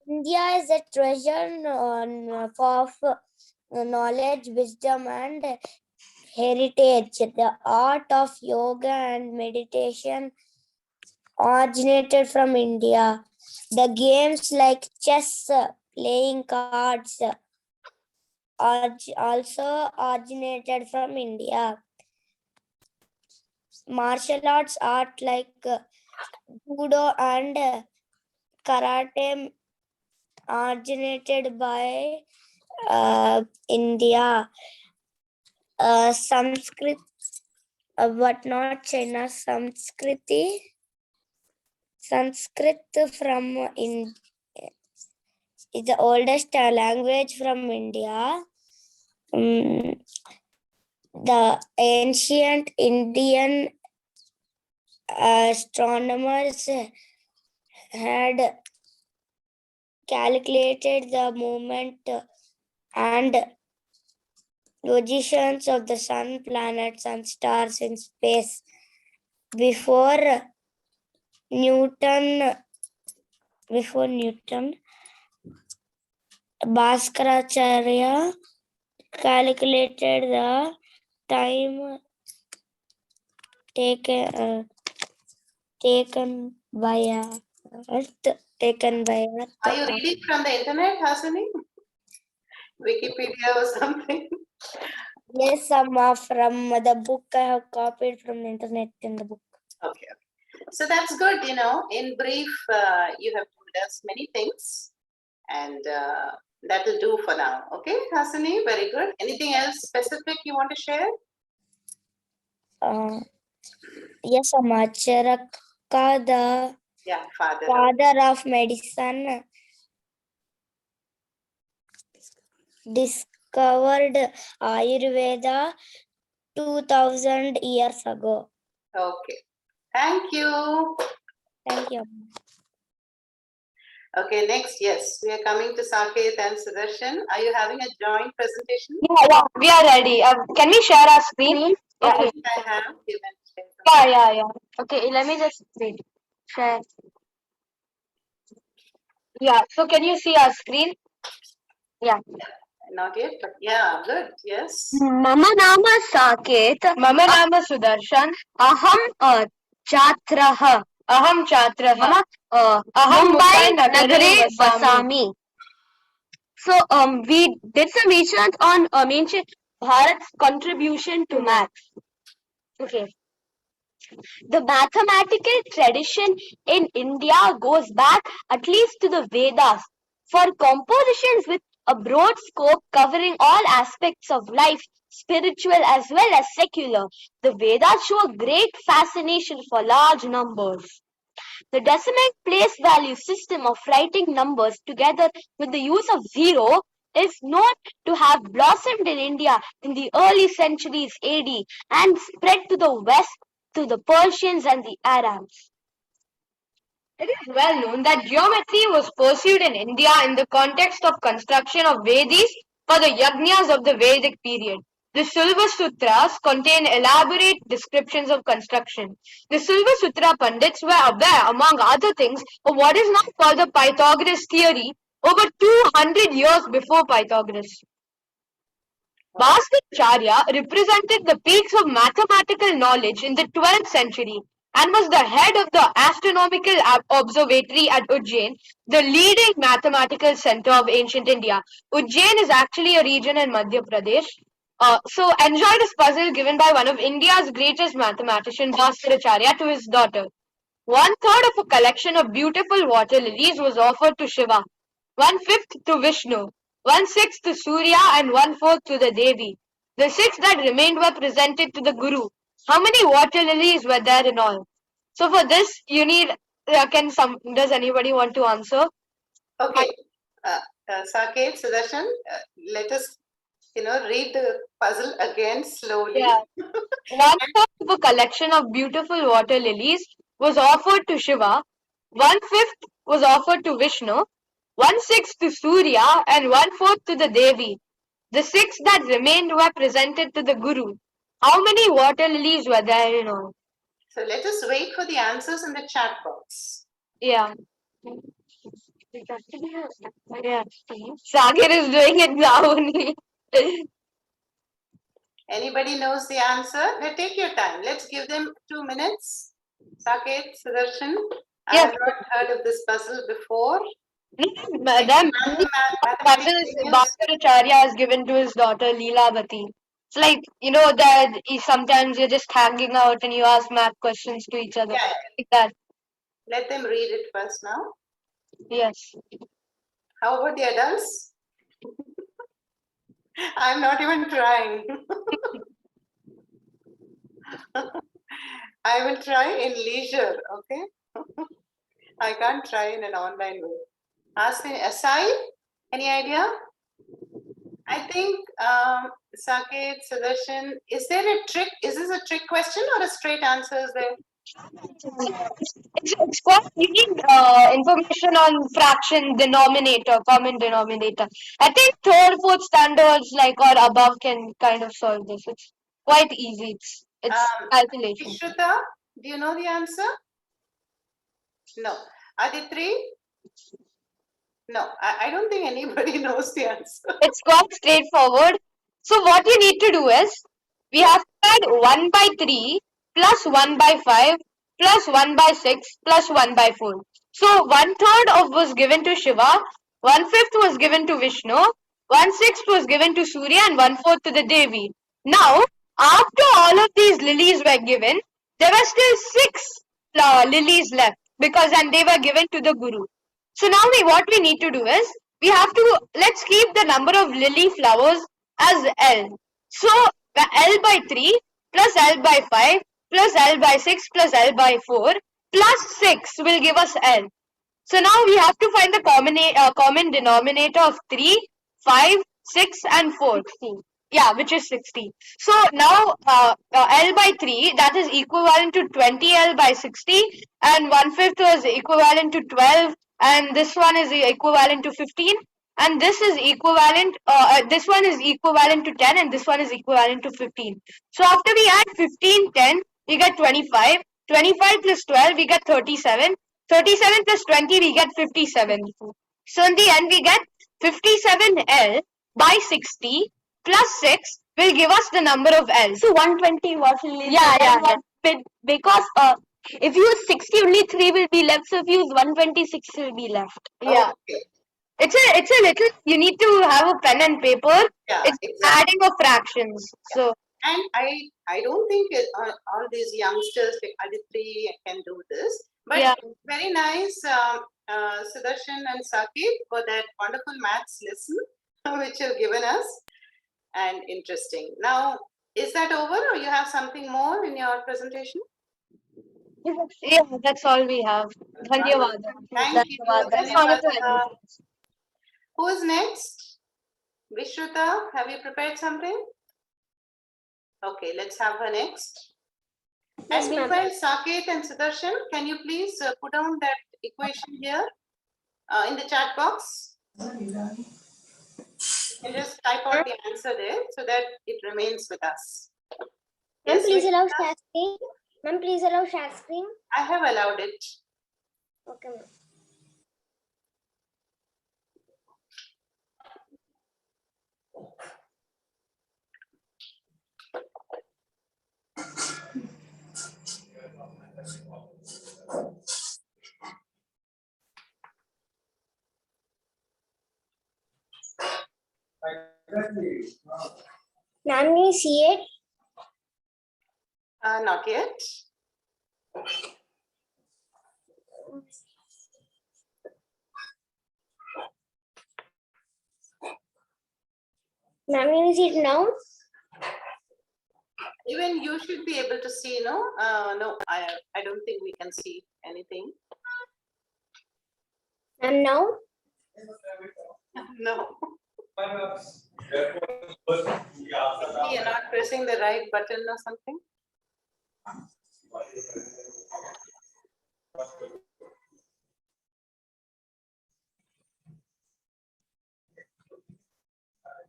India is a treasure of knowledge, wisdom, and heritage. The art of yoga and meditation originated from India. The games like chess, playing cards, also originated from India. Martial arts art like judo and karate originated by India. Sanskrit, but not China. Sanskrit from is the oldest language from India. The ancient Indian astronomers had calculated the movement and positions of the sun, planets, and stars in space before Newton, Bhaskaracharya calculated the time taken by Earth. Are you reading from the internet, Hasani? Wikipedia or something? Yes, some are from the book. I have copied from the internet in the book. Okay. So that's good, you know. In brief, you have told us many things, and that will do for now. Okay, Hasani, very good. Anything else specific you want to share? Yes, Charaka, the father of medicine, discovered Ayurveda 2000 years ago. Okay. Thank you. Thank you. Okay, next, yes, we are coming to Saket and Sudarshan. Are you having a joint presentation? Yeah, we are ready. Can we share our screen? Okay, I have given. Yeah. Okay, let me just wait. Share. Yeah, so can you see our screen? Yeah. Not yet, but yeah, good. Yes. Mama nama Saket. Mama nama Sudarshan. Aham Chatraha. Aham Chatraha. Mumbai Nagare Vasami. So we did some research on ancient Bharat's contribution to maths. Okay. The mathematical tradition in India goes back at least to the Vedas. For compositions with a broad scope covering all aspects of life, spiritual as well as secular, the Vedas show a great fascination for large numbers. The decimal place value system of writing numbers together with the use of zero is known to have blossomed in India in the early centuries AD and spread to the west to the Persians and the Arabs. It is well known that geometry was pursued in India in the context of construction of Vedis for the yajnas of the Vedic period. The Silva Sutras contain elaborate descriptions of construction. The Silva Sutra Pandits were aware, among other things, of what is now called the Pythagoras theory over 200 years before Pythagoras. Bhaskaracharya represented the peaks of mathematical knowledge in the 12th century and was the head of the astronomical observatory at Ujjain, the leading mathematical center of ancient India. Ujjain is actually a region in Madhya Pradesh. So enjoy this puzzle given by one of India's greatest mathematicians, Bhaskaracharya, to his daughter. 1/3 of a collection of beautiful water lilies was offered to Shiva, 1/5 to Vishnu, 1/6 to Surya, and 1/4 to the Devi. The 6 that remained were presented to the Guru. How many water lilies were there in all? So for this, you need. Does anybody want to answer? Okay, Saket, Sudarshan, let us, read the puzzle again slowly. Yeah. 1/4 of a collection of beautiful water lilies was offered to Shiva, 1/5 was offered to Vishnu, 1/6 to Surya, and 1/4 to the Devi. The 6 that remained were presented to the Guru. How many water lilies were there in all? So let us wait for the answers in the chat box. Yeah. Yeah. Sagar is doing it now only. Anybody knows the answer? Now take your time. Let's give them 2 minutes. Saket, Sudarshan, I Yes. have not heard of this puzzle before. Madam, Mathematics puzzles genius. Bhaktaracharya has given to his daughter Leelavati. It's like, that sometimes you're just hanging out and you ask math questions to each other. Yeah, Like that. let them read it first now. Yes. How about the adults? I'm not even trying. I will try in leisure, okay? I can't try in an online way. Ask me, Asai, any idea? I think Saket, Sudarshan, is there a trick? Is this a trick question or a straight answer is there? It's quite, you need information on fraction, denominator, common denominator. I think third, fourth standards like or above can kind of solve this. It's quite easy. It's calculation. Vishruta, do you know the answer? No. Aditri? No, I don't think anybody knows the answer. It's quite straightforward. So what you need to do is, we have to add 1 by 3 plus 1 by 5 plus 1 by 6 plus 1 by 4. So 1/3 of was given to Shiva, 1/5 was given to Vishnu, 1/6 was given to Surya and 1/4 to the Devi. Now, after all of these lilies were given, there were still 6 lilies left and they were given to the Guru. So now what we need to do is, let's keep the number of lily flowers as L. So the L by 3 plus L by 5 plus L by 6 plus L by 4 plus 6 will give us L. So now we have to find the common denominator of 3, 5, 6 and 4. 16. Yeah, which is 60. So now L by 3, that is equivalent to 20L by 60, and 1/5 is equivalent to 12, and this one is equivalent to 15, and this one is equivalent to 10, and this one is equivalent to 15. So after we add 15, 10, we get 25. 25 plus 12, we get 37. 37 plus 20, we get 57. So in the end, we get 57L by 60 plus 6 will give us the number of L. So 120 was Yeah. because if you use 60, only 3 will be left. So if you use 126 will be left. Yeah. Okay. It's a little, you need to have a pen and paper. Yeah, It's exactly. adding of fractions. So And I don't think all these youngsters like Aditri can do this. But yeah. very nice, Sudarshan and Saket, for that wonderful maths lesson which you've given us, and interesting. Now, is that over, or you have something more in your presentation? Yeah, that's all we have. Dhanyawada. Thank you. Just wanted to Dhanyawada. end. Who is next? Vishruta, have you prepared something? Okay, let's have her next. Yes, And ma'am. meanwhile, Saket and Sudarshan, can you please put down that equation here in the chat box? And just type out the answer there so that it remains with us. Ma'am, Yes, please allow Vishruta? share screen. Ma'am, please allow share screen. I have allowed it. Okay, ma'am. Ma'am, can you see it? Not yet. Ma'am, can you see it now? Even you should be able to see, no? No, I don't think we can see anything. Ma'am, now? No. You're not pressing the right button or something?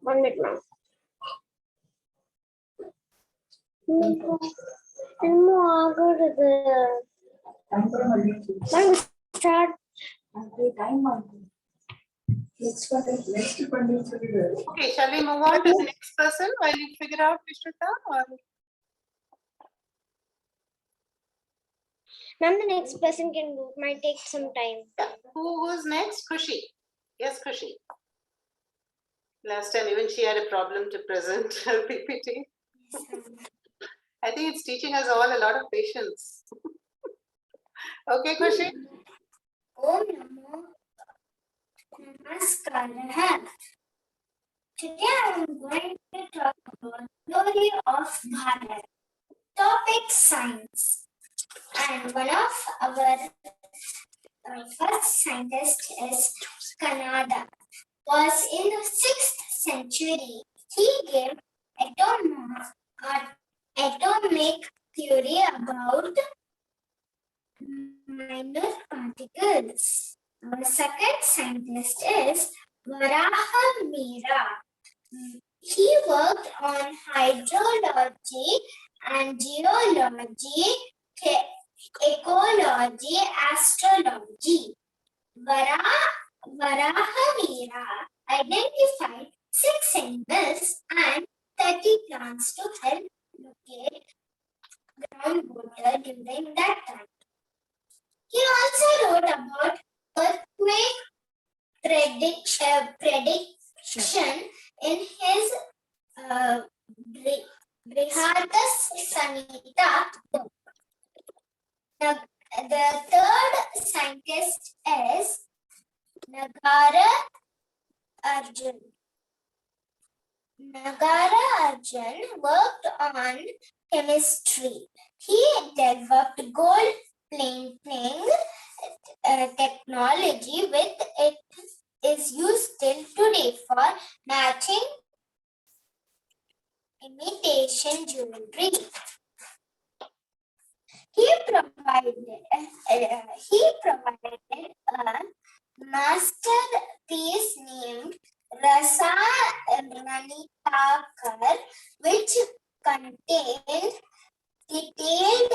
One minute, ma'am. Ma'am, start. Okay, shall we move on to the next person while you figure out Vishnuta? Or Ma'am, the next person can go. Might take some time. who's next? Khushi. Yes, Khushi. Last time even she had a problem to present her PPT. I think it's teaching us all a lot of patience. Okay, Khushi. Om Namo Namaskar. Today I am going to talk about glory of Bharat. Topic science. And one of our first scientists is Canada. Was in the 6th century. He gave atomic theory about minor particles. Our second scientist is Varaha Mira. He worked on hydrology and geology, ecology, astrology. Varahamira identified 6 animals and 30 plants to help locate groundwater during that time. He also wrote about earthquake prediction in his Brihadas Samhita book. The third scientist is Nagara Arjun. Nagara Arjun worked on chemistry. He developed gold plating technology with it is used till today for matching imitation jewelry. He provided a masterpiece named Rasa Ranitakar, which contained detailed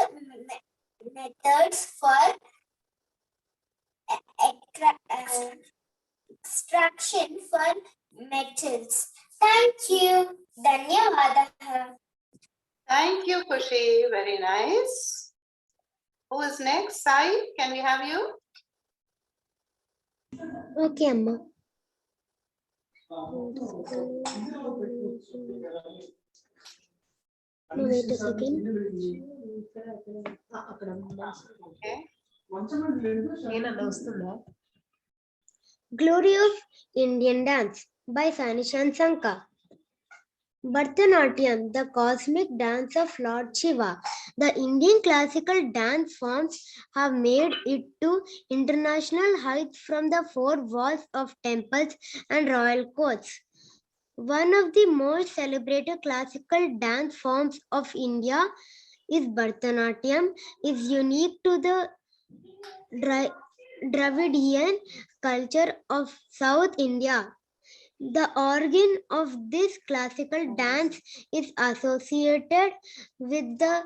methods for extraction for metals. Thank you. Dhanyavadaha. Thank you, Khushi. Very nice. Who is next? Sai, can we have you? Okay, Amma. Wait a second. Okay. Glory of Indian Dance by Sanishan Sankar. Bharatanatyam, the cosmic dance of Lord Shiva. The Indian classical dance forms have made it to international heights from the four walls of temples and royal courts. One of the most celebrated classical dance forms of India is Bharatanatyam. Is unique to the Dravidian culture of South India. The origin of this classical dance is associated with the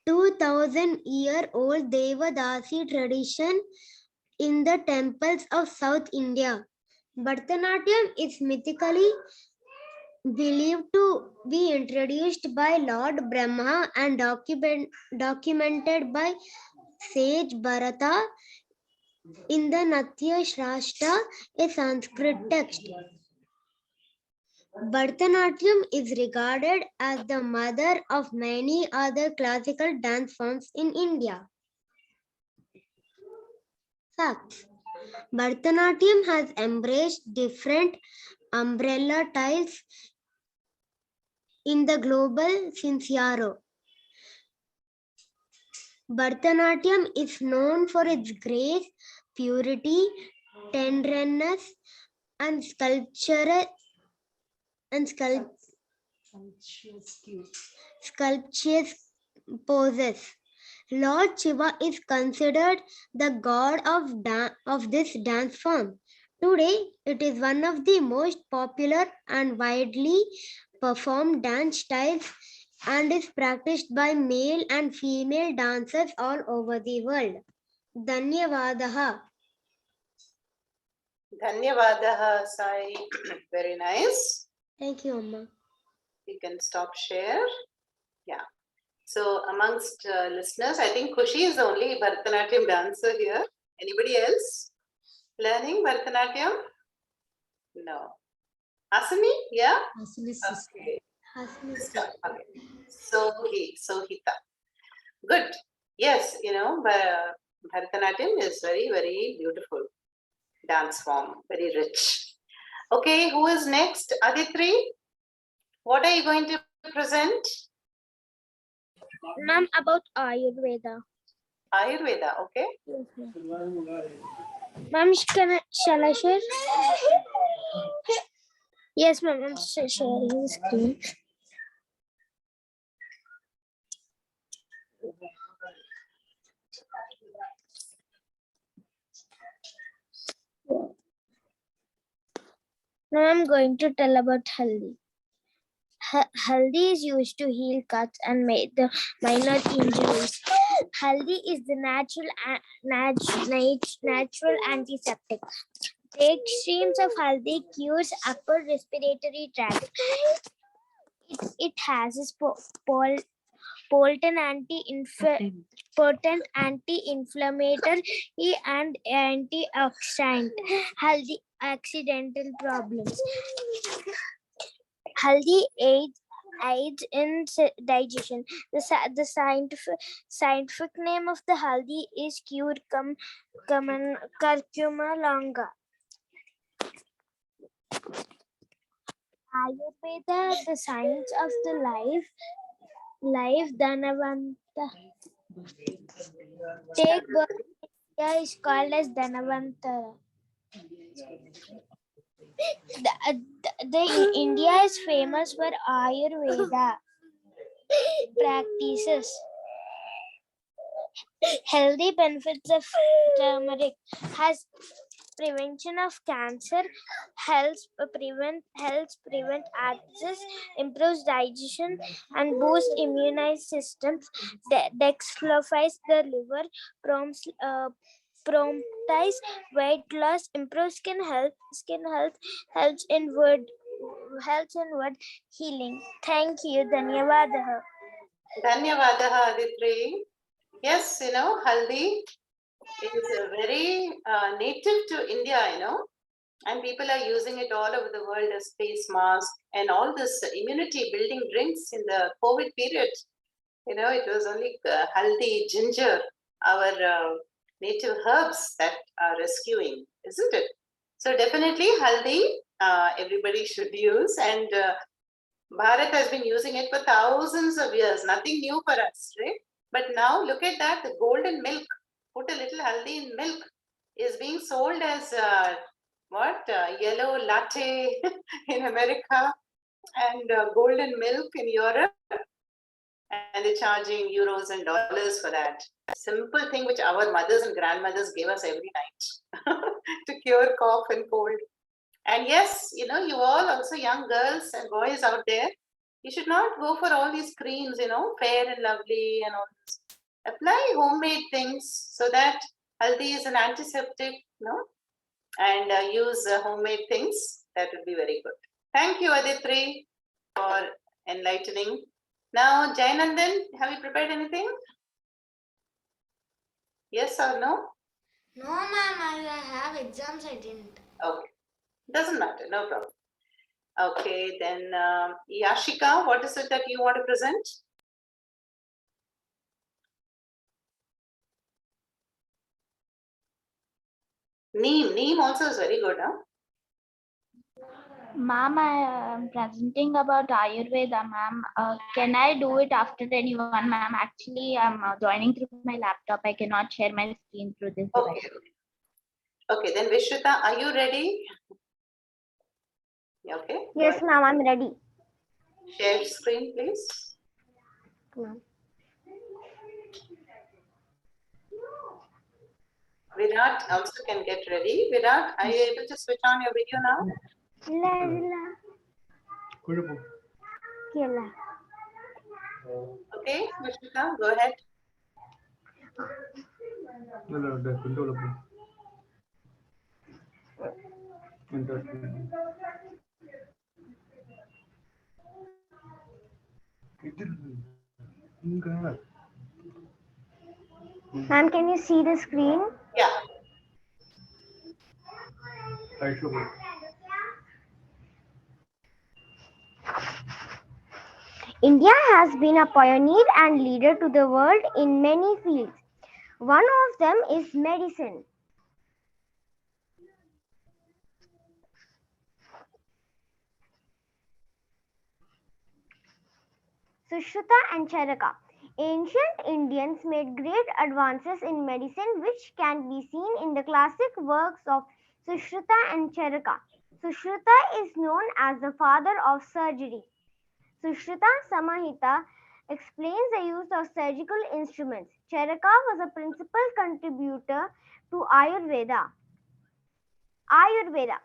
2000-year-old Devadasi tradition in the temples of South India. Bharatanatyam is mythically believed to be introduced by Lord Brahma and documented by sage Bharata in the Natya Shastra, a Sanskrit text. Bharatanatyam is regarded as the mother of many other classical dance forms in India. Facts. Bharatanatyam has embraced different umbrella styles in the global scenario. Bharatanatyam is known for its grace, purity, tenderness, and sculptuous poses. Lord Shiva is considered the god of this dance form. Today, it is one of the most popular and widely performed dance styles and is practiced by male and female dancers all over the world. Dhanyavadaha. Dhanyavadaha, Sai. Very nice. Thank you, Amma. You can stop share. Yeah. So amongst listeners, I think Khushi is the only Bharatanatyam dancer here. Anybody else learning Bharatanatyam? No. Asami? Yeah? Okay. Okay. Sohita. Good. Yes, Bharatanatyam is very, very beautiful dance form, very rich. Okay, who is next? Aditri, what are you going to present? Ma'am, about Ayurveda. Ayurveda, okay? Ma'am, shall I share? Yes, ma'am, I'm sharing the screen. Now I'm going to tell about haldi. Haldi is used to heal cuts and make the minor injuries. Haldi is the natural antiseptic. The extremes of haldi cures upper respiratory tract. It has a potent anti-inflammatory and antioxidant. Haldi accidental problems. Haldi aids in digestion. The scientific name of the haldi is curcuma longa. Ayurveda, the science of the life Dhanavanta. Take birth in India is called as Dhanavantara. India is famous for Ayurveda practices. Healthy benefits of turmeric has prevention of cancer, helps prevent abscess, improves digestion, and boosts immune systems. Dextrophies the liver, prompts weight loss, improves skin health, helps in wood healing. Thank you. Dhanyavadaha. Dhanyavadaha, Aditri. Yes, haldi is very native to India, and people are using it all over the world as face mask and all this immunity building drinks in the COVID period. It was only haldi, ginger, our native herbs that are rescuing, isn't it? So definitely haldi, everybody should use, and Bharat has been using it for thousands of years, nothing new for us, right? But now look at that, the golden milk, put a little haldi in milk, is being sold as yellow latte in America and golden milk in Europe, and they're charging euros and dollars for that. Simple thing which our mothers and grandmothers gave us every night to cure cough and cold. And yes, you all also young girls and boys out there, you should not go for all these creams, Fair and Lovely and all this. Apply homemade things so that haldi is an antiseptic, and use homemade things. That would be very good. Thank you, Aditri, for enlightening. Now, Jayanandan, have you prepared anything? Yes or no? No, ma'am, I have exams, I didn't. Okay. Doesn't matter, no problem. Okay, then Yashika, what is it that you want to present? Neem also is very good, huh? Ma'am, I am presenting about Ayurveda, ma'am. Can I do it after anyone, ma'am? Actually, I'm joining through my laptop. I cannot share my screen through this Okay. device. Okay, then Vishruta, are you ready? Okay. Yes, ma'am, I'm ready. Share screen, please. Virat also can get ready. Virat, are you able to switch on your video now? Okay, Vishruta, go ahead. Ma'am, can you see the screen? Yeah. India has been a pioneer and leader to the world in many fields. One of them is medicine. Sushruta and Charaka. Ancient Indians made great advances in medicine, which can be seen in the classic works of Sushruta and Charaka. Sushruta is known as the father of surgery. Sushruta Samahita explains the use of surgical instruments. Charaka was a principal contributor to Ayurveda. Ayurveda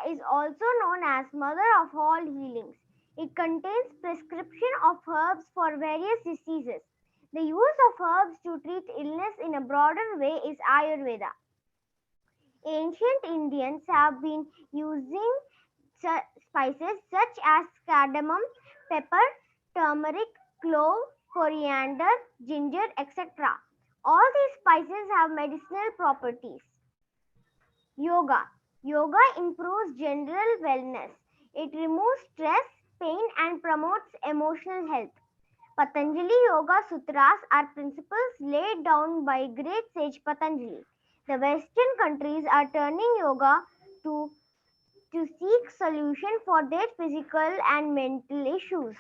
is also known as mother of all healings. It contains prescription of herbs for various diseases. The use of herbs to treat illness in a broader way is Ayurveda. Ancient Indians have been using spices such as cardamom, pepper, turmeric, clove, coriander, ginger, etc. All these spices have medicinal properties. Yoga. Yoga improves general wellness. It removes stress, pain, and promotes emotional health. Patanjali Yoga Sutras are principles laid down by great sage Patanjali. The Western countries are turning yoga to seek solution for their physical and mental issues.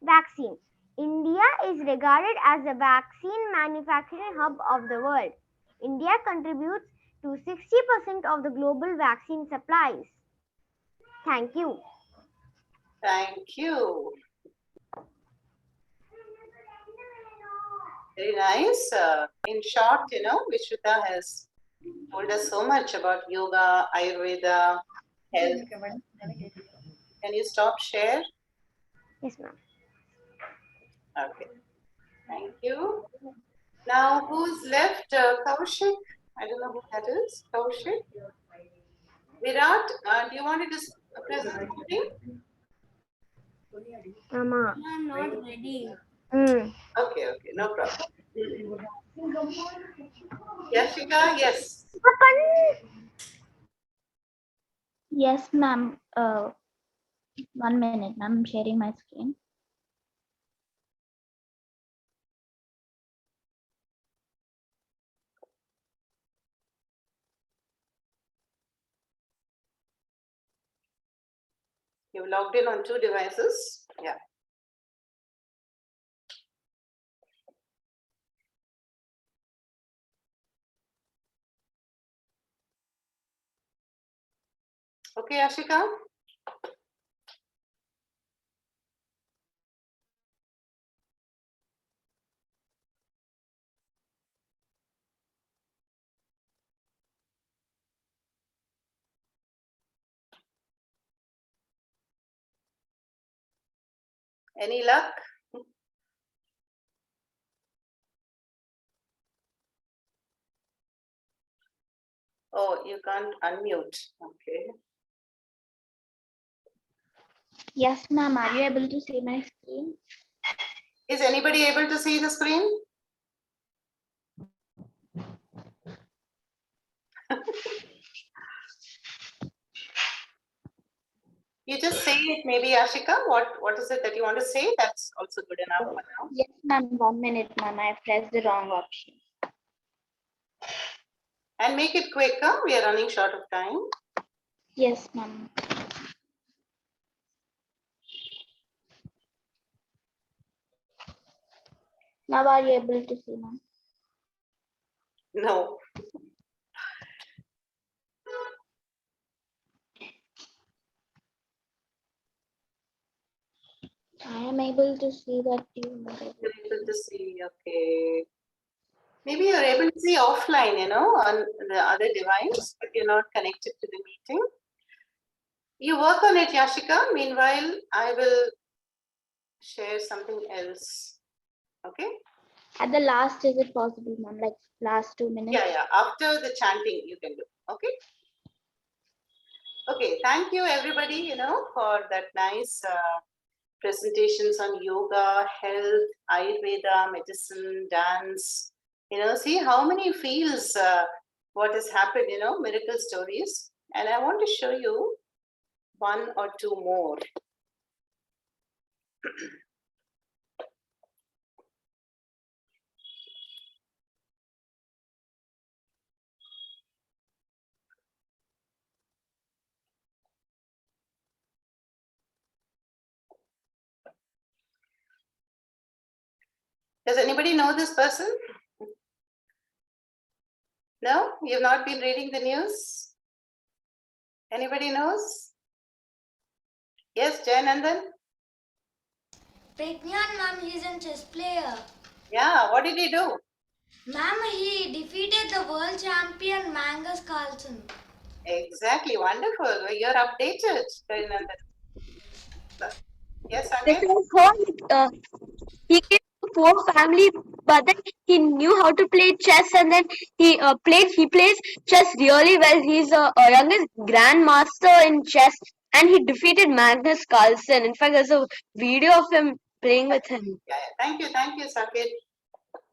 Vaccine. India is regarded as the vaccine manufacturing hub of the world. India contributes to 60% of the global vaccine supplies. Thank you. Thank you. Very nice. In short, Vishruta has told us so much about yoga, Ayurveda, health. Can you stop share? Yes, ma'am. Okay. Thank you. Now, who's left? Kaushik? I don't know who that is. Kaushik? Virat, do you want to just present something? Mama. I'm not ready. Okay, no problem. Yashika, yes. Yes, ma'am. 1 minute, ma'am. I'm sharing my screen. You've logged in on 2 devices. Yeah. Okay, Ashika. Any luck? Oh, you can't unmute. Okay. Yes, ma'am. Are you able to see my screen? Is anybody able to see the screen? You just say it, maybe Ashika. What is it that you want to say? That's also good enough for now. Yes, ma'am. 1 minute, ma'am. I pressed the wrong option. And make it quicker. We are running short of time. Yes, ma'am. Now are you able to see, ma'am? No. I am able to see that you are able. You're able to see. Okay. Maybe you're able to see offline, on the other device, but you're not connected to the meeting. You work on it, Yashika. Meanwhile, I will share something else. Okay? At the last, is it possible, ma'am? Like last 2 minutes? Yeah. After the chanting, you can do. Okay. Okay. Thank you, everybody, for that nice presentations on yoga, health, Ayurveda, medicine, dance. See how many fields what has happened, miracle stories. And I want to show you one or two more. Does anybody know this person? No? You've not been reading the news? Anybody knows? Yes, Jay Nandan? Pragyan, ma'am, he's a chess player. Yeah, what did he do? Ma'am, he defeated the world champion Magnus Carlsen. Exactly, wonderful. You're updated, Jay Nandan. Yes, Like Ankit? I heard, he came from a poor family, but then he knew how to play chess, and then he plays chess really well. He's a youngest grandmaster in chess, and he defeated Magnus Carlsen. In fact, there's a video of him playing with him. Yeah. Thank you, Sakit.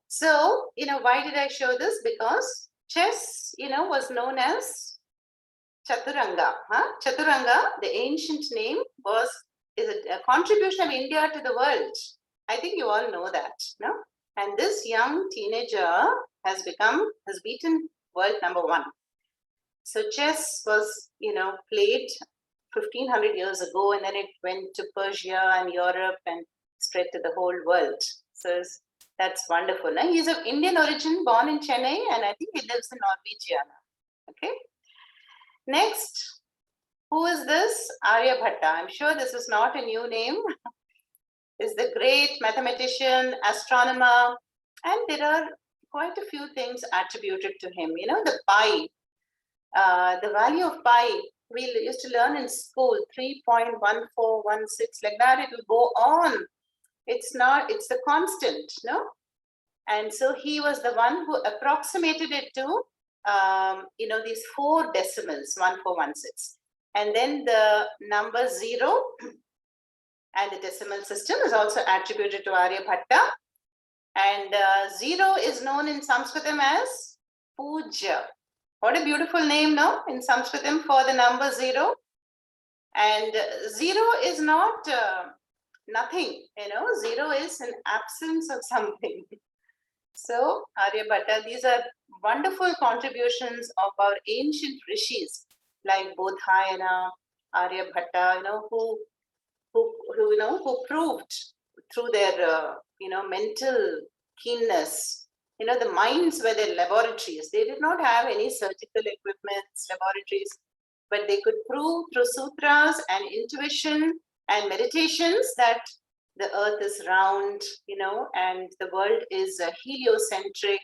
So, why did I show this? Because chess, was known as Chaturanga. Chaturanga, the ancient name, is a contribution of India to the world. I think you all know that, no? And this young teenager has beaten world number one. So chess was, played 1500 years ago, and then it went to Persia and Europe and spread to the whole world. So that's wonderful. Now, he's of Indian origin, born in Chennai, and I think he lives in Norwegia now. Okay. Next, who is this? Aryabhatta. I'm sure this is not a new name. Is the great mathematician, astronomer, and there are quite a few things attributed to him. The pi, the value of pi, we used to learn in school, 3.1416, like that, it will go on. It's the constant, no? And so he was the one who approximated it to, these 4 decimals, 1416. And then the number 0 and the decimal system is also attributed to Aryabhatta. And 0 is known in Sanskritam as Puja. What a beautiful name, no? In Sanskritam for the number 0. And 0 is not nothing, 0 is an absence of something. So, Aryabhatta, these are wonderful contributions of our ancient rishis like Bodhayana, Aryabhatta, who proved through their, mental keenness, the minds were their laboratories. They did not have any surgical equipments, laboratories, but they could prove through sutras and intuition and meditations that the earth is round, and the world is heliocentric,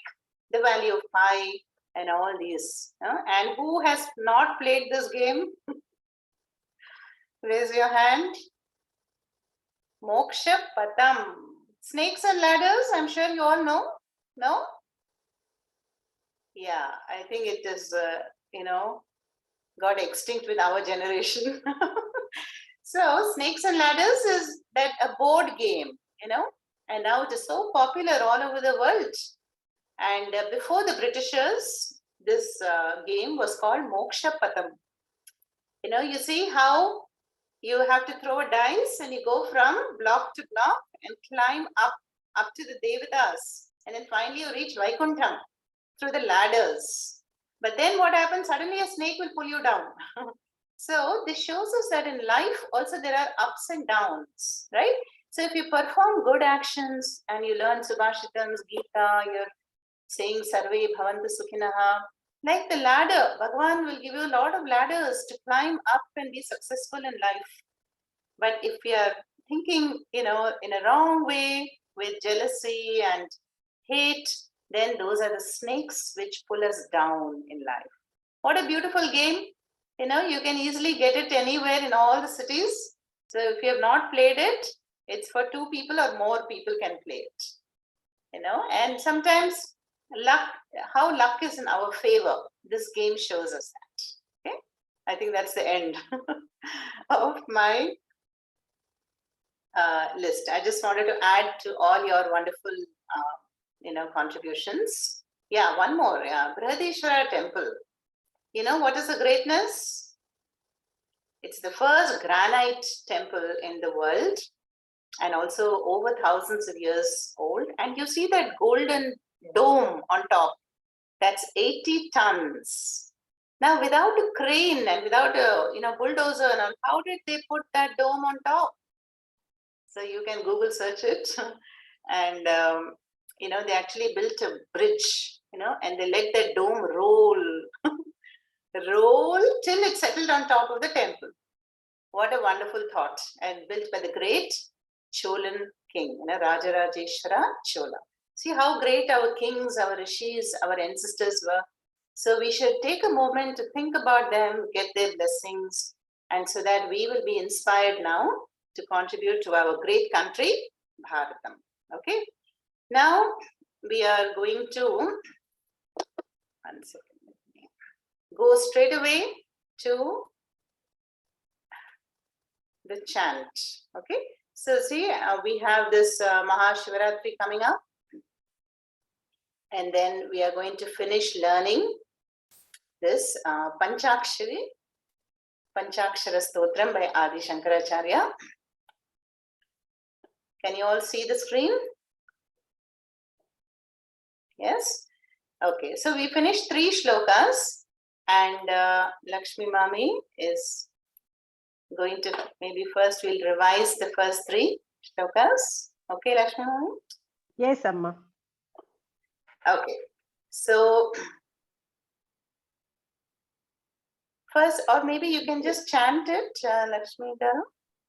the value of pi, and all these. And who has not played this game? Raise your hand. Moksha Patam. Snakes and ladders, I'm sure you all know. No? Yeah, I think it is, got extinct with our generation. So, snakes and ladders is that a board game, and now it is so popular all over the world. And before the Britishers, this game was called Moksha Patam. You see how you have to throw a dice and you go from block to block and climb up to the Devatas. And then finally you reach Vaikuntham through the ladders. But then what happens? Suddenly a snake will pull you down. So this shows us that in life also there are ups and downs, right? So if you perform good actions and you learn Subhashitams, Gita, you're saying Sarve Bhavantu Sukhinaha, like the ladder, Bhagavan will give you a lot of ladders to climb up and be successful in life. But if we are thinking, in a wrong way with jealousy and hate, then those are the snakes which pull us down in life. What a beautiful game. You can easily get it anywhere in all the cities. So if you have not played it, it's for 2 people or more people can play it. and sometimes luck, how luck is in our favor. This game shows us that. Okay, I think that's the end of my list. I just wanted to add to all your wonderful, contributions. Yeah, one more. Yeah, Brihadishwara Temple. What is the greatness? It's the first granite temple in the world, and also over thousands of years old. And you see that golden dome on top. That's 80 tons. Now, without a crane and without a bulldozer, and all, how did they put that dome on top? So you can Google search it, and they actually built a bridge, and they let that dome roll, roll till it settled on top of the temple. What a wonderful thought! And built by the great Cholan king, Rajarajeshwara Chola. See how great our kings, our rishis, our ancestors were. So we should take a moment to think about them, get their blessings, and so that we will be inspired now to contribute to our great country, Bharatam. Okay. Now we are going to go straight away to the chant. Okay. So see, we have this Mahashivaratri coming up, and then we are going to finish learning this Panchakshara Stotram by Adi Shankaracharya. Can you all see the screen? Yes? Okay, so we finished 3 shlokas, and Lakshmi Mami is going to, maybe first we'll revise the first 3 shlokas. Okay, Lakshmi Mami? Yes, Amma. Okay, so first, or maybe you can just chant it, Lakshmi Garu.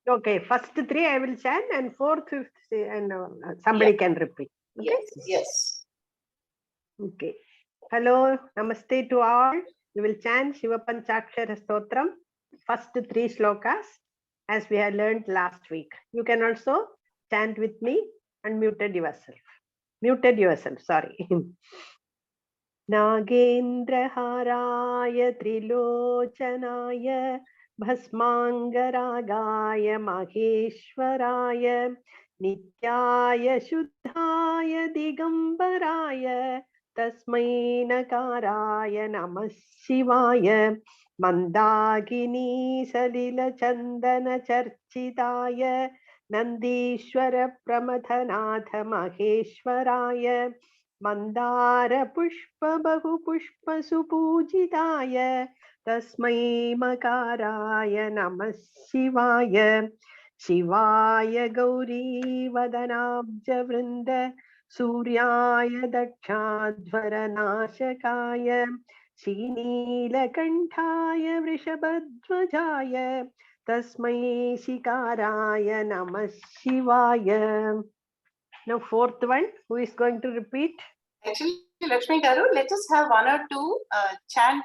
Okay, first 3 I will chant, and 4th, 5th, and somebody can repeat. Okay? Yes. Okay. Hello, namaste to all. We will chant Shiva Panchakshara Stotram, first 3 shlokas, as we had learned last week. You can also chant with me, unmuted yourself. Muted yourself, sorry. Nagendraharaya Trilochanaya Bhasmangaragaya Maheshwaraya Nityaya Shuddhaya Digambaraya Tasmai Nakaraya Namah Shivaya Mandagini Salila Chandana Charchitaya Nandishwara Pramathanatha Maheshwaraya Mandara Pushpa Bahu Pushpa Supujitaya Tasmai Makaraya Namah Shivaya Shivaya Gauri Vadanabja Vrinda Suryaya Dakshadvara Nashakaya Shinilakantaya Vrishabhadvajaya Tasmai Shikaraya Namah Shivaya. Now 4th one, who is going to repeat? Actually, Lakshmi Garu, let us have 1 or 2 chant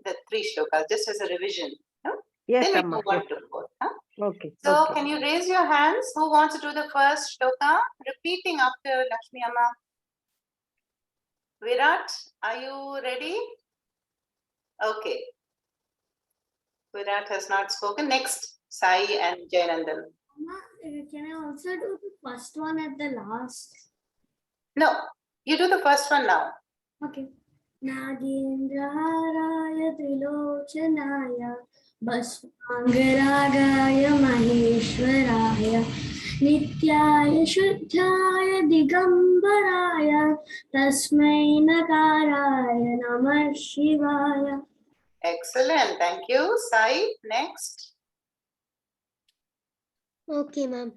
the 3 shlokas just as a revision. No? Yes, then we Amma. move on to 4. Huh? Okay. So okay. can you raise your hands? Who wants to do the first shloka? Repeating after Lakshmi Amma. Virat, are you ready? Okay. Virat has not spoken. Next, Sai and Jayanandan. Can I also do the first one at the last? No, you do the first one now. Okay. Nagendraharaya Trilochanaya Bhasmangaragaya Maheshwaraya Nityaya Shuddhaya Digambaraya Tasmai Nakaraya Namah Shivaya. Excellent. Thank you. Sai, next. Okay, ma'am.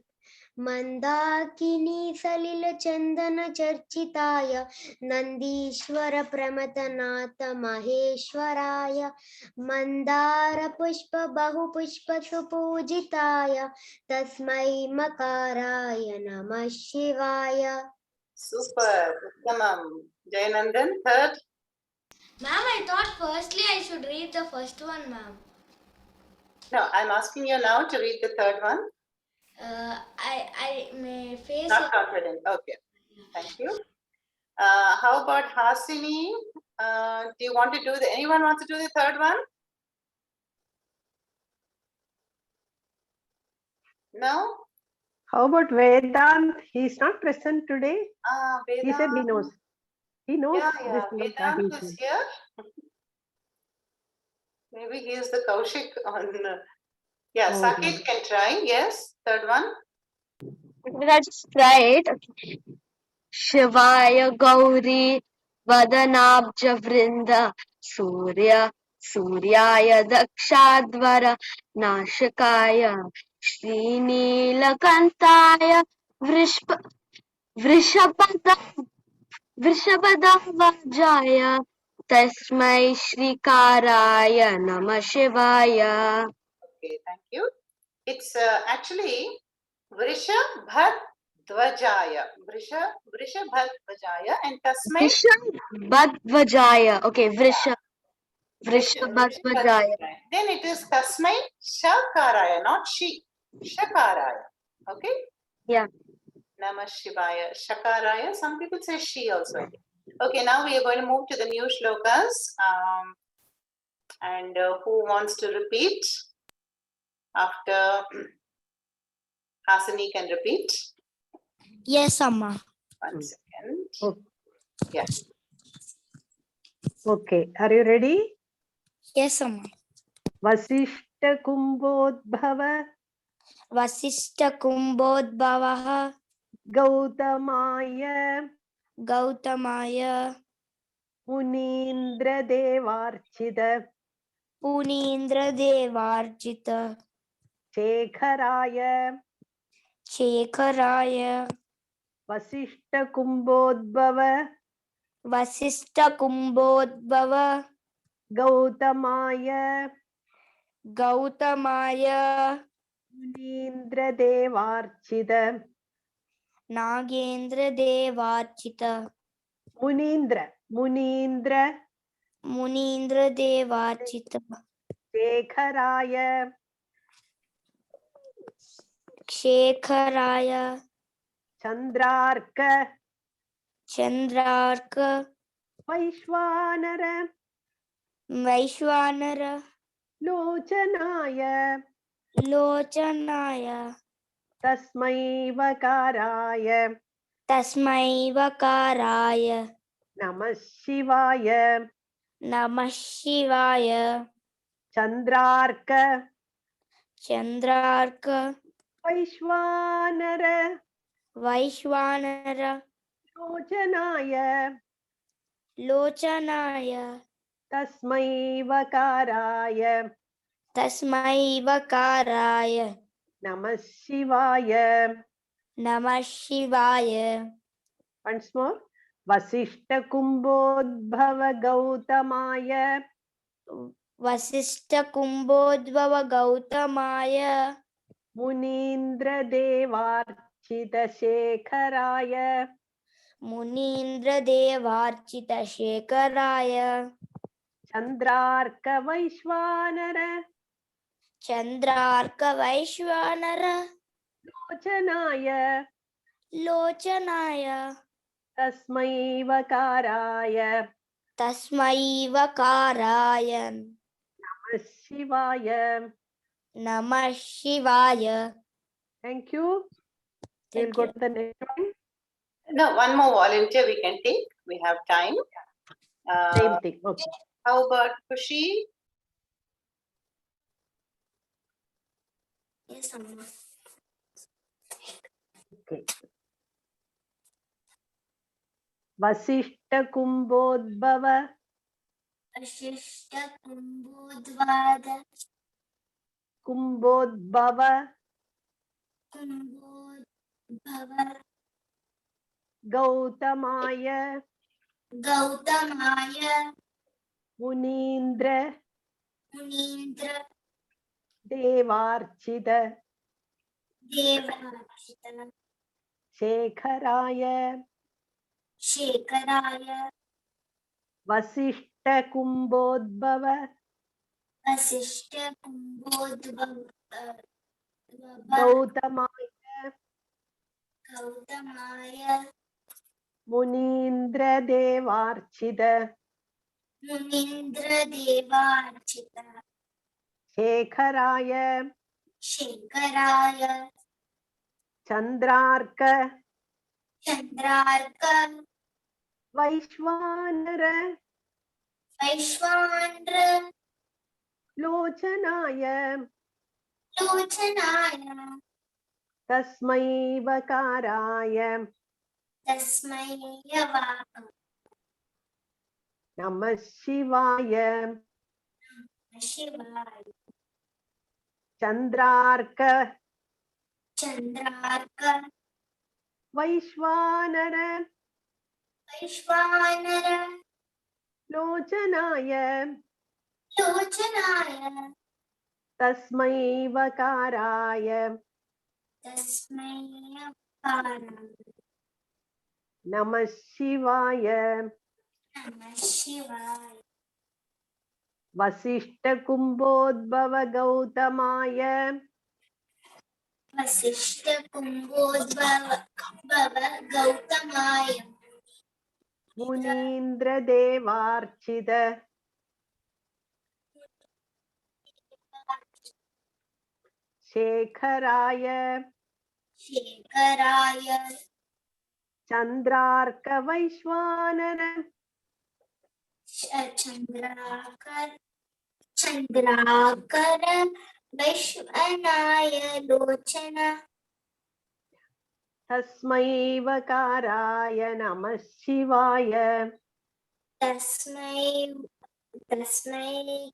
Mandakini Salila Chandana Charchitaya Nandishwara Pramatanata Maheshwaraya Mandara Pushpa Bahu Pushpa Supujitaya Tasmai Makaraya Namah Shivaya. Super. Uttamam. Jayanandan, third. Ma'am, I thought firstly I should read the first one, ma'am. No, I'm asking you now to read the third one. I may face Not it. confident. Okay. Thank you. How about Hasini? Do you want to do anyone wants to do the third one? No? How about Vedant? He's not present today. He said he Vedant. knows. He knows Yeah, this yeah. shloka. Vedant is here. Maybe he is the Kaushik on. Yeah, Oh, Saket can try. Yes, third one. Let's try it. Shivaya Gauri Vadanabja Vrinda Surya Suryaya Dakshadvara Nashakaya Srinilakantaya Vrishabhada Vrishabhadavajaya Tasmai Shrikaraya Namah Shivaya. Okay, thank you. It's actually Vrishabhadvajaya. Vrishabhadvajaya and Tasmai. Vrishabhadvajaya. Okay, Vrishabhadvajaya. Then it is Tasmai Shakaraya, not Shi. Shakaraya. Okay? Yeah. Namah Shivaya. Shakaraya. Some people say Shi also. Okay, now we are going to move to the new shlokas. And who wants to repeat? After Hasini can repeat. Yes, Amma. 1 second. okay. Yeah. Okay. Are you ready? Yes, Amma. Vasishta Kumbodbhava Vasishta Kumbodbhavaha Gautamaya Gautamaya Munindra Devarchida Punindra Devarjita Shekharaya Shekharaya Vasishta Kumbodbhava Vasishta Kumbodbhava Gautamaya Gautamaya Munindra Devarchida Nagendra Devarchita Munindra Munindra Devarchita Shekharaya Shekharaya Chandrarka Chandrarka Vaishvanara Vaishwanara Lochanaya Lochanaya Tasmai Vakaraya Tasmai Vakaraya Namah Shivaya Namah Shivaya Chandrarka Chandrarka Vaishvanara Vaishwanara Lochanaya Lochanaya Tasmai Vakaraya Tasmai Vakaraya Namah Shivaya. Namah Shivaya Once more. Vasishta Kumbodbhava Gautamaya Vasishta Kumbodhava Gautamaya Munindra Devarchita Shekharaya Munindra Devarchita Shekharaya Chandrarka Vaishvanara Chandrarka Vaishwanara Lochanaya Lochanaya Tasmai Vakaraya Tasmai Vakaraya Namah Shivaya. Namah Shivaya. Thank you. We'll Thank go you. to the next one. No, one more volunteer we can take. We have time. Same thing. Okay. How about Kushi? Yes, Amma. Okay. Vasishta Kumbodbhava Ashishta Kumbodvada Kumbodbhava Kumbodbhava Gautamaya Gautamaya Munindra Munindra Devarchida Devarchita Shekharaya Shekharaya Vasishta Kumbodbhava Vasishta Kumbodvada Gautamaya Gautamaya Munindra Devarchida Munindra Devarchita Shekharaya Shekaraya Chandrarka Chandrarka Vaishvanara Vaishvandra Lochanaya Lochanaya Tasmai Vakaraya Tasmai Yavaka Namah Shivaya Shivaya Chandrarka Chandrarka Vaishvanara Vaishvanara Lochanaya Lochanaya Tasmai Vakaraya Tasmai Yavaka Namah Shivaya Namah Shivaya Vasishta Kumbhodbhava Gautamaya Vasishta Kumbhodbhava Gautamaya Munindra Devarchida Shekharaya Shekaraya Chandrarka Vaishvanara Chandrakar Vaishvanaya Lochana Tasmai Vakaraya Namah Shivaya Tasmai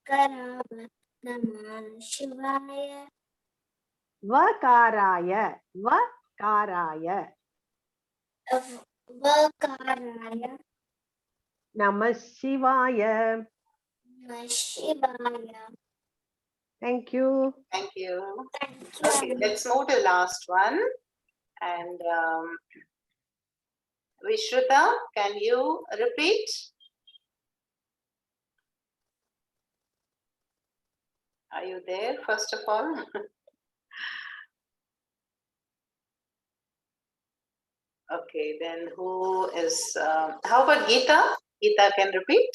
Karava Namah Shivaya Vakaraya Vakaraya Namah Shivaya. Namah Shivaya. Thank you. Thank you. Thank Okay, you. let's move to the last one. And Vishruta, can you repeat? Are you there, first of all? Okay, then who is, how about Gita? Gita can repeat?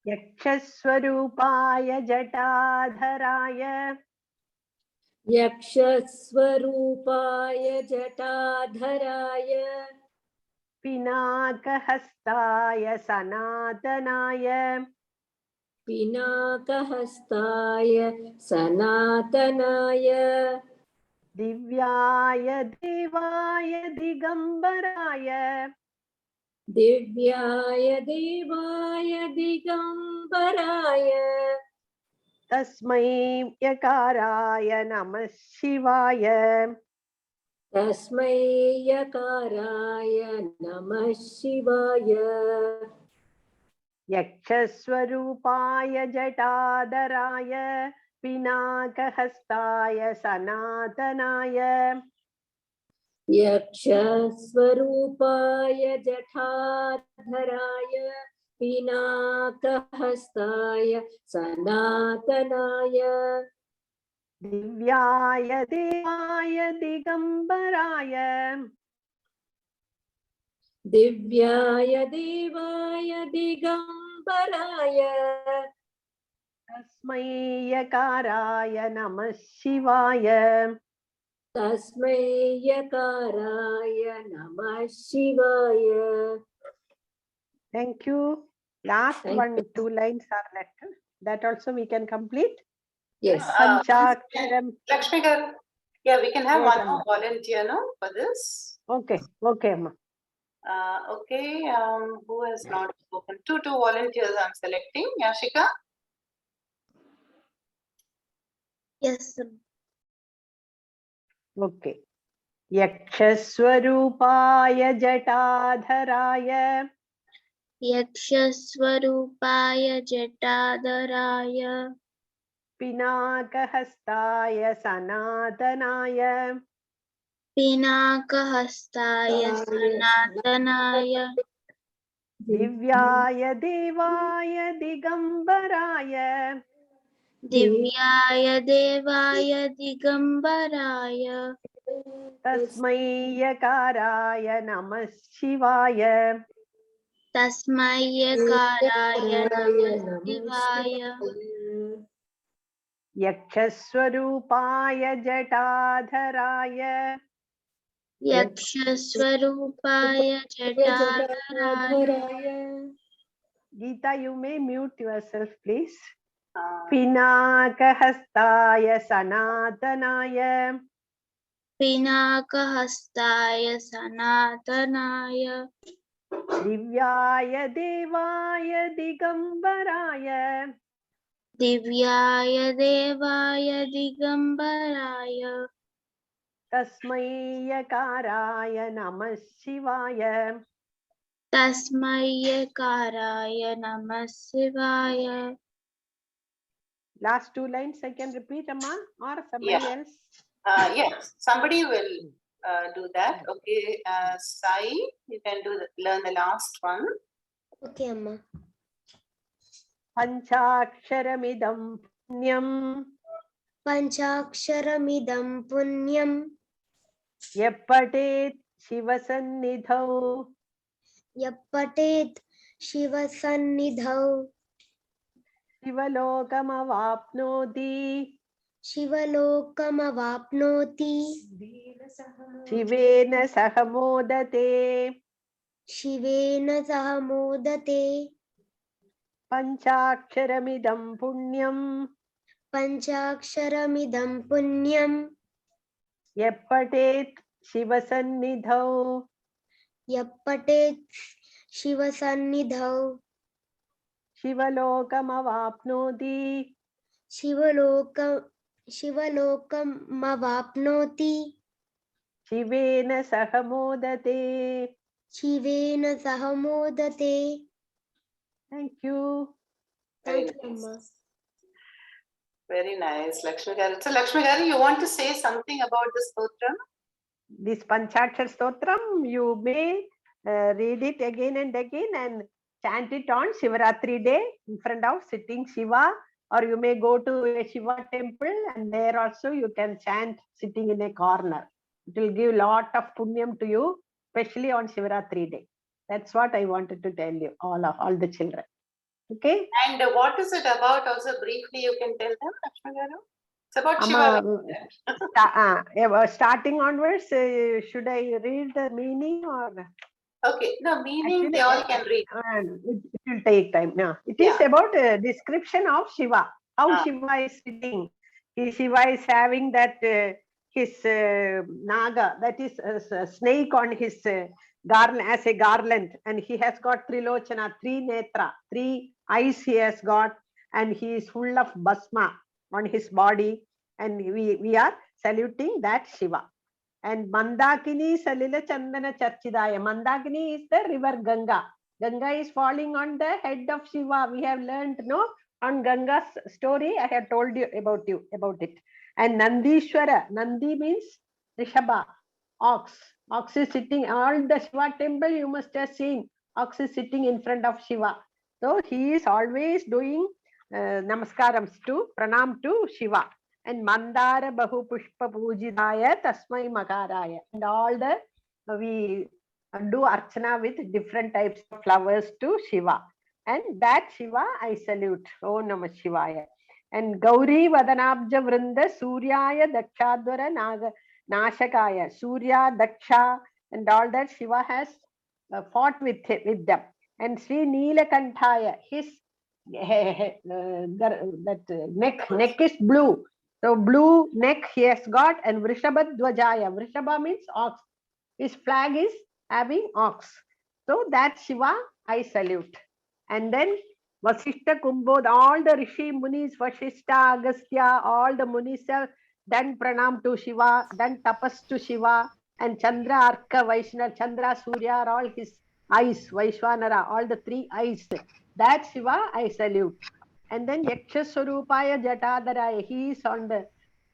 Yakshaswarupaya Jatadharaya यक्षस्वरूपाय जटाधराय Pinakahastaya Sanatanaya पिनाकहस्ताय सनातनाय Divyaya Devaya Digambaraya दिव्याय देवाय दिगम्बराय Tasmai Yakaraya Namah Shivaya. तस्मै यकाराय नमः शिवाय Yakshaswarupaya Jatadharaya Pinakahastaya Sanatanaya यक्षस्वरूपाय जठाधराय पिनाकहस्ताय सनातनाय Divyaya Devaya Digambaraya दिव्याय देवाय दिगम्बराय Tasmai Yakaraya Namah Shivaya. तस्मै यकाराय नमः शिवाय. Thank you. Last Thank one, you. 2 lines are left. That also we can complete. Yes. Panchakaram. Lakshmi Garu, yeah, we can have Yes, one Amma. more volunteer, no, for this. Okay, okay, Amma. Okay, who has not spoken? Two volunteers I'm selecting. Yashika? Yes, sir. Okay. Yakshaswarupaya Jatadharaya Yakshaswarupaya Jatadharaya Pinakahastaya Sanatanaya Pinakahastaya Sanatanaya Divyaya Devaya Digambaraya Divyaya Devaya Digambaraya Tasmai Yakaraya Namah Shivaya. Tasmai Yakaraya Namah Shivaya Yakshaswarupaya Jatadharaya. Yakshaswarupaya Jatadharaya. Gita, you may mute yourself, please. Uh, Pinakahastaya Sanatanaya. Pinakahastaya Sanatanaya Divyaya Devaya Digambaraya. Divyaya Devaya Digambaraya Tasmai Yakaraya Namah Shivaya. Tasmai Yakaraya Namah Shivaya. Last two lines I can repeat, Amma, or somebody Yeah. else? Yes, somebody will do that. Okay, Sai, you can learn the last one. Okay, Amma. Panchaksharamidam punyam Panchaksharamidam punyam yappatet shivasannidhau yappatet shivasannidhau shivalokamavápnoti शिवलोकमवाप्नोति shivena sahamodate. शिवेन सह मोदते Panchaksharamidam punyam पञ्चाक्षरमिदं पुण्यं yappatet shivasannidhau यः पठेत् शिवसन्निधौ शिवलोकमवाप्नोति शिवलोकमवाप्नोति शिवेन सह मोदते. शिवेन सह मोदते. Thank you. Very Thank you, nice. Amma. Very nice, Lakshmi Garu. So, Lakshmi Garu, you want to say something about this stotram? This Panchakshar Stotram, you may read it again and again and chant it on Shivaratri day in front of sitting Shiva, or you may go to a Shiva temple and there also you can chant sitting in a corner. It will give lot of punyam to you, especially on Shivaratri day. That's what I wanted to tell you, all the children. Okay? And what is it about? Also, briefly, you can tell them, Lakshmi Garu. It's about Amma, Shiva. starting onwards, should I read the meaning or? Okay, the meaning Actually, they all can read. it will take time. No, it is Yeah. about a description of Shiva. How Ah. Shiva is sitting. Shiva is having that his naga, that is a snake on his garland as a garland, and he has got trilochana, three netra, three eyes he has got, and he is full of bhasma on his body, and we are saluting that Shiva. And Mandakini Salila Chandana Charchidaya. Mandakini is the river Ganga. Ganga is falling on the head of Shiva. We have learned, no? On Ganga's story, I have told you about it. And Nandishwara. Nandi means Rishabha, ox. Ox is sitting, all the Shiva temple you must have seen. Ox is sitting in front of Shiva. So he is always doing namaskarams to, pranam to Shiva. And Mandara Bahu Pushpa Pujidaya Tasmai Makaraya. And all the we do archana with different types of flowers to Shiva. And that Shiva I salute. Oh Namah Shivaya. And Gauri Vadanabja Vrinda Suryaya Dakshadvara Naga Nashakaya. Surya, Daksha, and all that Shiva has fought with them. And Sri Neelakantaya, his that neck is blue. So blue neck he has got, and Vrishabha Dvajaya. Vrishabha means ox. His flag is having ox. So that Shiva I salute. And then Vasishta Kumbod, all the Rishi Munis, Vasishta, Agastya, all the Munis have done pranam to Shiva, done tapas to Shiva, and Chandra, Arka, Vaishnava, Chandra, Surya are all his eyes, Vaishwanara, all the three eyes. That Shiva I salute. And then Yaksha Swarupaya Jatadaraya, he is on the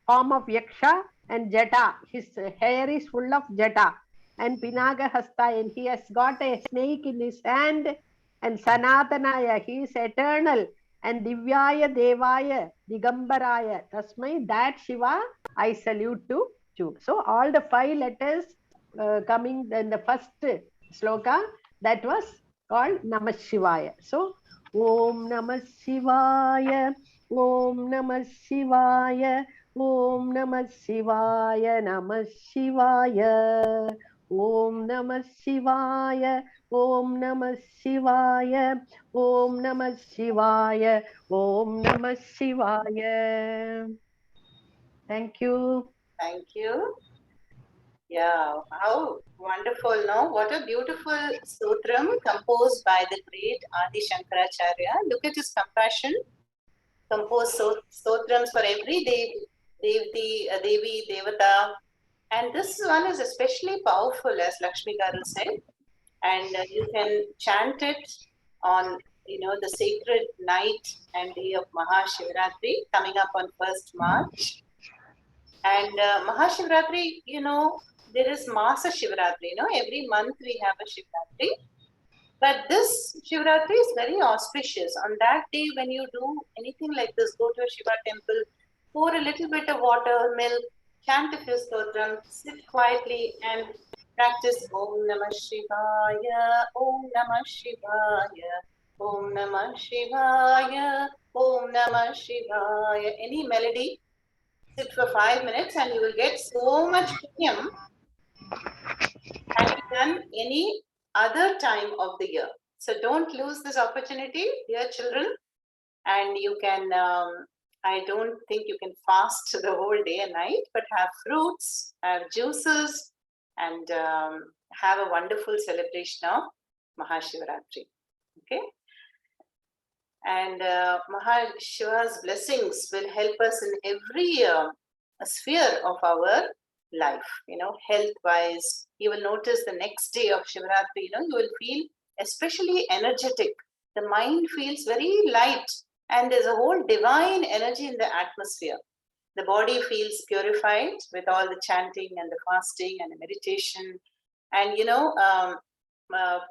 form of Yaksha and Jata. His hair is full of Jata. And Pinaga Hasta, and he has got a snake in his hand. And Sanatanaya, he is eternal. and Divyaya Devaya Digambaraya Tasmai, that Shiva I salute to you. So all the 5 letters coming in the first sloka, that was called Namah Shivaya. So Om Namah Shivaya, Om Namah Shivaya, Om Namah Shivaya, Namah Shivaya, Om Namah Shivaya, Om Namah Shivaya, Om Namah Shivaya, Om Namah Shivaya. Thank you. Thank you. Yeah, how wonderful, no? What a beautiful sutram composed by the great Adi Shankaracharya. Look at his compassion. Compose sutrams for every Devi, Devata. And this one is especially powerful, as Lakshmi Garu said. And you can chant it on, the sacred night and day of Mahashivratri coming up on 1st March. And Mahashivratri, there is Masa Shivratri, every month we have a Shivratri. But this Shivratri is very auspicious. On that day, when you do anything like this, go to a Shiva temple, pour a little bit of water, milk, chant a few stotram, sit quietly and practice Om Namah Shivaya, Om Namah Shivaya, Om Namah Shivaya, Om Namah Shivaya. Any melody, sit for 5 minutes and you will get so much punyam having done any other time of the year. So don't lose this opportunity, dear children. And you can, I don't think you can fast the whole day and night, but have fruits, have juices, and have a wonderful celebration of Mahashivratri. Okay? And Mahashiva's blessings will help us in every sphere of our life, health-wise. You will notice the next day of Shivratri, you will feel especially energetic. The mind feels very light and there's a whole divine energy in the atmosphere. The body feels purified with all the chanting and the fasting and the meditation. And,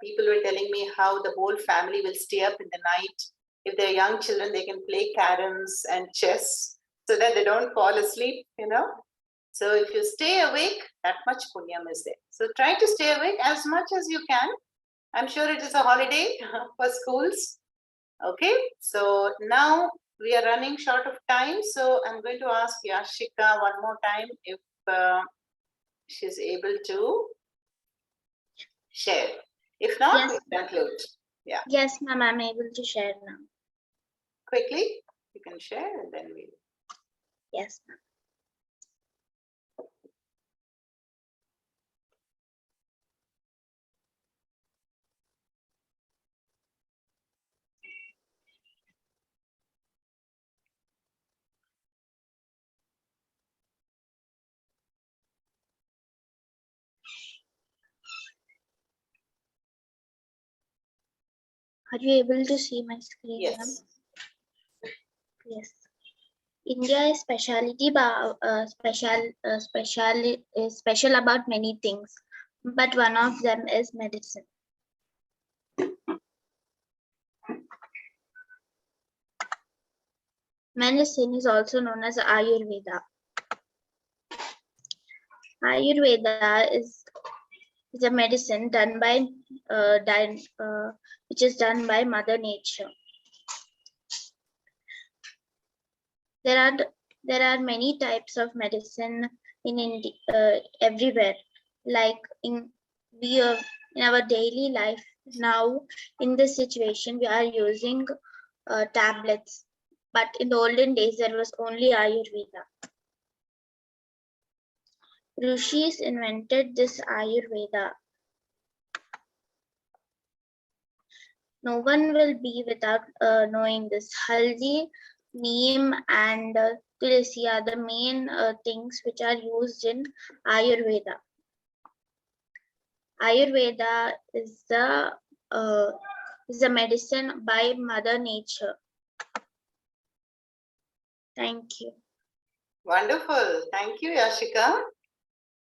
people were telling me how the whole family will stay up in the night. If they're young children, they can play caroms and chess so that they don't fall asleep, So if you stay awake, that much punyam is there. So try to stay awake as much as you can. I'm sure it is a holiday for schools. Okay, so now we are running short of time. So I'm going to ask Yashika one more time if she's able to share. If not, Yes. we conclude. Yeah. Yes, ma'am, I'm able to share now. Quickly, you can share and then we. Yes, ma'am. Are you able to see my screen, Yes. ma'am? Yes. India is special about many things, but one of them is medicine. Medicine is also known as Ayurveda. Ayurveda is a medicine which is done by Mother Nature. There are many types of medicine in India, everywhere. Like in our daily life now, in this situation, we are using tablets. But in the olden days, there was only Ayurveda. Rishis invented this Ayurveda. No one will be without knowing this. Haldi, neem, and tulsi are the main things which are used in Ayurveda. Ayurveda is the medicine by Mother Nature. Thank you. Wonderful. Thank you, Yashika.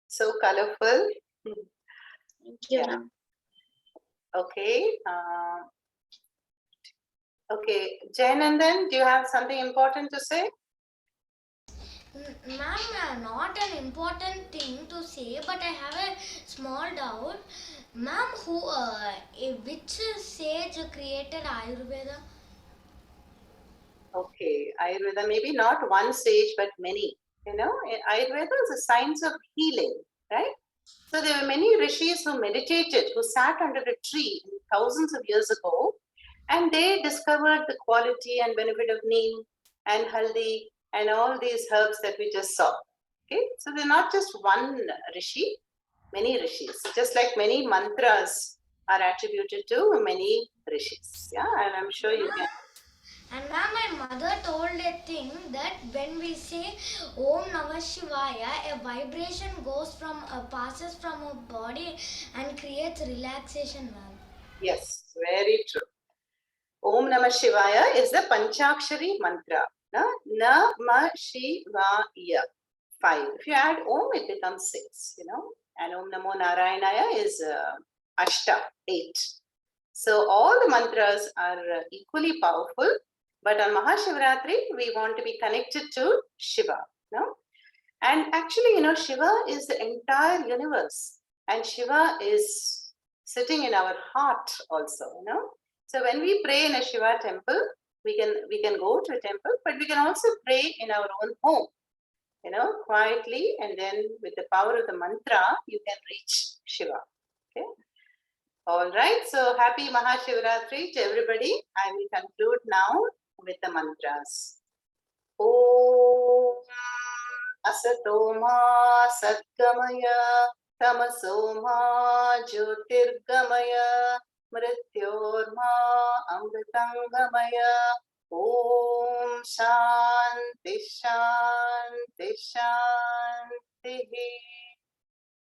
So colorful. Thank you, Yeah. ma'am. Okay. Okay, Jayanandan, do you have something important to say? Ma'am, not an important thing to say, but I have a small doubt. Ma'am, which sage created Ayurveda? Okay, Ayurveda, maybe not one sage, but many. Ayurveda is a science of healing, right? So there were many rishis who meditated, who sat under a tree thousands of years ago, and they discovered the quality and benefit of neem and haldi and all these herbs that we just saw. Okay, so they're not just one rishi, many rishis, just like many mantras are attributed to many rishis. Yeah, and I'm sure you can. And ma'am, my mother told a thing that when we say Om Namah Shivaya, a vibration passes from our body and creates relaxation, ma'am. Yes, very true. Om Namah Shivaya is the Panchakshari mantra. Na ma Shivaya. 5. If you add Om, it becomes 6, And Om Namo Narayanaya is Ashta, 8. So all the mantras are equally powerful. But on Mahashivratri, we want to be connected to Shiva. And actually, Shiva is the entire universe. And Shiva is sitting in our heart also, So when we pray in a Shiva temple, we can go to a temple, but we can also pray in our own home, quietly, and then with the power of the mantra, you can reach Shiva. Okay. All right. So happy Mahashivratri to everybody. I will conclude now with the mantras. Om Asatoma Satgamaya Tamasoma Jyotirgamaya Mrityorma Amritangamaya Om Shanti Shanti Shanti